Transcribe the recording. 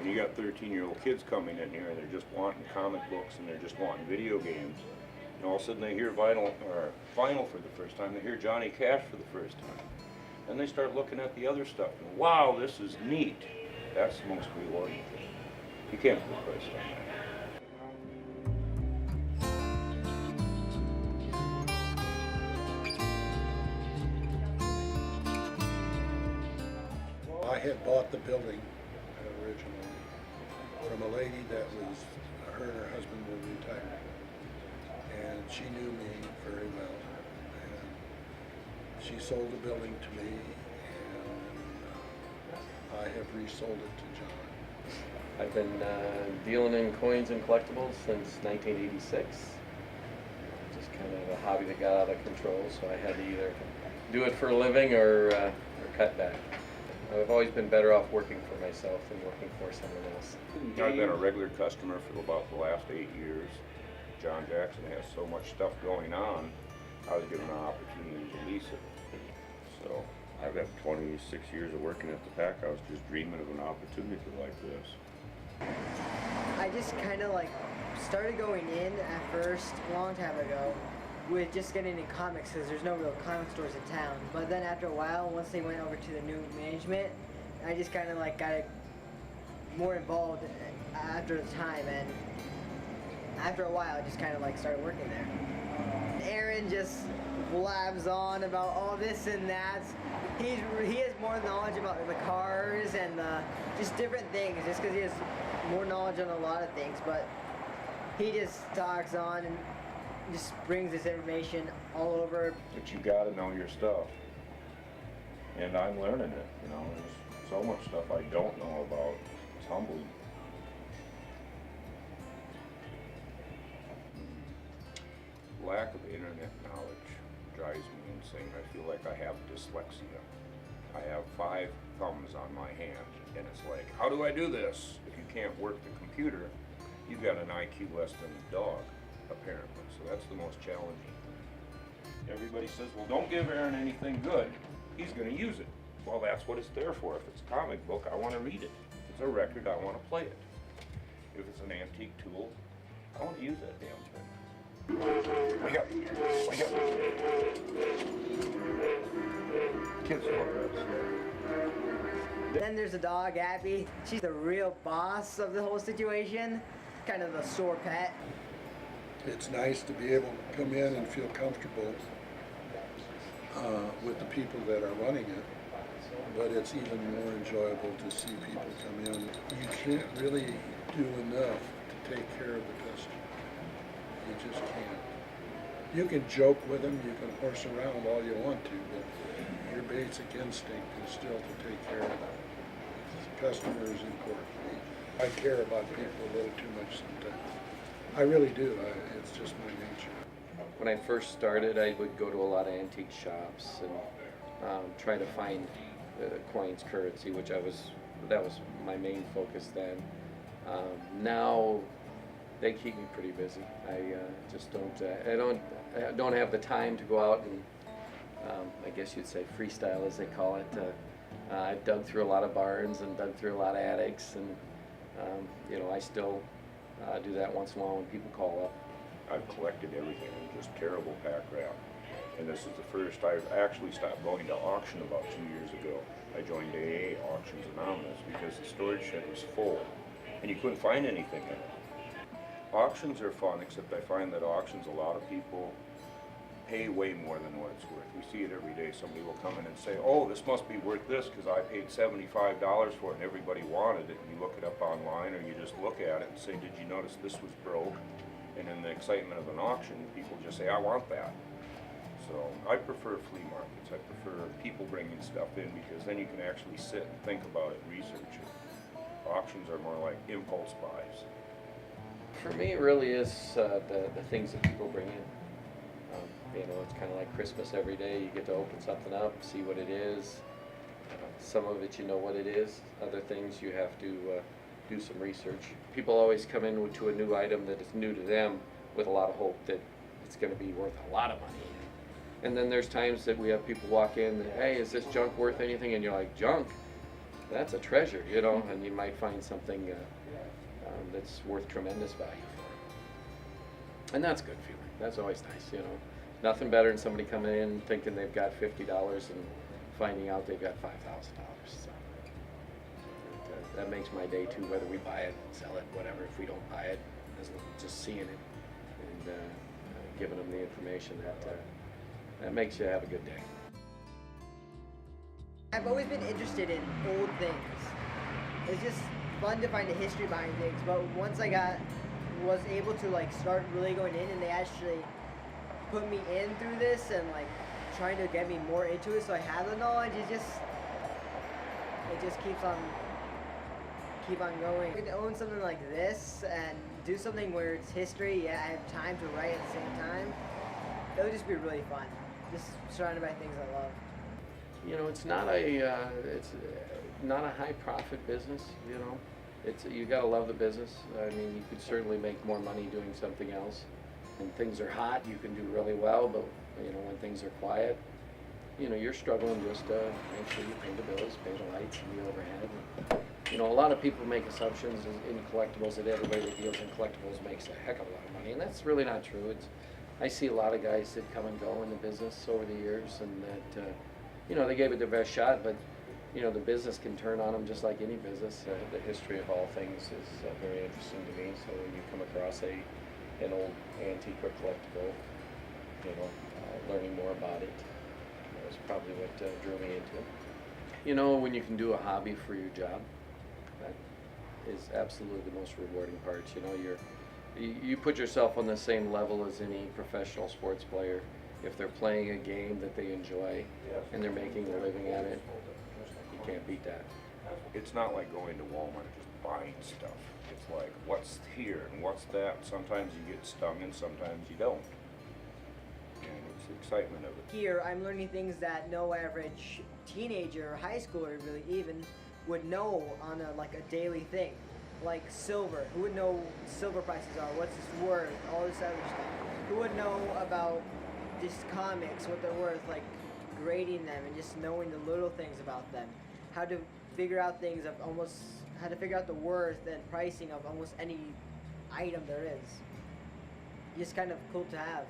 You got 13-year-old kids coming in here and they're just wanting comic books and they're just wanting video games. And all of a sudden they hear vinyl for the first time. They hear Johnny Cash for the first time. Then they start looking at the other stuff and wow, this is neat. That's the most rewarding thing. You can't put a price on that. I had bought the building originally from a lady that was, her and her husband were retired. And she knew me very well. And she sold the building to me, and I have resold it to John. I've been dealing in coins and collectibles since 1986. Just kind of a hobby that got out of control, so I had to either do it for a living or cut back. I've always been better off working for myself than working for someone else. I've been a regular customer for about the last 8 years. John Jackson has so much stuff going on, I was given an opportunity to lease it. So I've got 26 years of working at the pack house, just dreaming of an opportunity like this. I just kind of like started going in at first a long time ago with just getting into comics because there's no real comic stores in town. But then after a while, once they went over to the new management, I just kind of like got more involved after the time, and after a while I just kind of like started working there. Aaron just blabs on about all this and that. He has more knowledge about the cars and just different things, just because he has more knowledge on a lot of things, but he just talks on and just brings this information all over. But you gotta know your stuff. And I'm learning it, you know. There's so much stuff I don't know about. It's humbling. Lack of internet knowledge drives me insane. I feel like I have dyslexia. I have 5 thumbs on my hand, and it's like, how do I do this? If you can't work the computer, you've got an IQ less than a dog, apparently. So that's the most challenging thing. Everybody says, well, don't give Aaron anything good. He's going to use it. Well, that's what it's there for. If it's a comic book, I want to read it. If it's a record, I want to play it. If it's an antique tool, I want to use that damn thing. Wake up. Wake up. Kids for us. Then there's the dog, Abby. She's the real boss of the whole situation. Kind of a sore pet. It's nice to be able to come in and feel comfortable with the people that are running it, but it's even more enjoyable to see people come in. You can't really do enough to take care of the customer. You just can't. You can joke with them, you can horse around all you want to, but your basic instinct is still to take care of them. The customer is important to me. I care about people a little too much sometimes. I really do. It's just my nature. When I first started, I would go to a lot of antique shops and try to find coins, currency, that was my main focus then. Now they keep me pretty busy. I just don't have the time to go out and I guess you'd say freestyle, as they call it. I've dug through a lot of barns and dug through a lot of attics, and I still do that once in a while when people call up. I've collected everything. I'm just terrible pack rat. And this is the first I've actually stopped going to auction about 2 years ago. I joined AA, Auctions Anonymous, because the storage shed was full and you couldn't find anything in it. Auctions are fun, except I find that auctions, a lot of people pay way more than what it's worth. We see it every day. Somebody will come in and say, oh, this must be worth this because I paid $75 for it and everybody wanted it. And you look it up online, or you just look at it and say, did you notice this was broke? And in the excitement of an auction, people just say, I want that. So I prefer flea markets. I prefer people bringing stuff in because then you can actually sit and think about it, research it. Auctions are more like impulse buys. For me, it really is the things that people bring in. It's kind of like Christmas every day. You get to open something up, see what it is. Some of it you know what it is. Other things you have to do some research. People always come in to a new item that is new to them with a lot of hope that it's going to be worth a lot of money. And then there's times that we have people walk in, hey, is this junk worth anything? And you're like, junk? that's a treasure, you know, and you might find something that's worth tremendous value for. And that's good feeling. That's always nice, you know. Nothing better than somebody coming in thinking they've got $50 and finding out they've got $5,000. So that makes my day too, whether we buy it, sell it, whatever. If we don't buy it, just seeing it and giving them the information that makes you have a good day. I've always been interested in old things. It's just fun to find the history behind things, but once I was able to like start really going in, and they actually put me in through this and like trying to get me more into it, so I have the knowledge. It just keep on going. I could own something like this and do something where it's history. Yeah, I have time to write at the same time. It would just be really fun. Just surrounded by things I love. You know, it's not a high profit business. You know, you gotta love the business. I mean, you could certainly make more money doing something else. When things are hot, you can do really well, but you know, when things are quiet, you know, you're struggling just to make sure you pay the bills, pay the lights, and the overhead. You know, a lot of people make assumptions in collectibles that everybody that deals in collectibles makes a heck of a lot of money, and that's really not true. I see a lot of guys that come and go in the business over the years, and that you know, they gave it their best shot, but you know, the business can turn on them just like any business. The history of all things is very interesting to me. So when you come across an old antique or collectible, you know, learning more about it was probably what drew me into it. You know, when you can do a hobby for your job, that is absolutely the most rewarding part. You know, you put yourself on the same level as any professional sports player. If they're playing a game that they enjoy and they're making a living at it, you can't beat that. It's not like going to Walmart and just buying stuff. It's like, what's here and what's that? Sometimes you get stung and sometimes you don't. And it's the excitement of it. Here, I'm learning things that no average teenager or high schooler really even would know on a daily thing. Like silver. Who would know what silver prices are? What's its worth? All this other stuff. Who would know about just comics, what they're worth, like grading them and just knowing the little things about them. How to figure out things of how to figure out the worth and pricing of almost any item there is. Just kind of cool to have.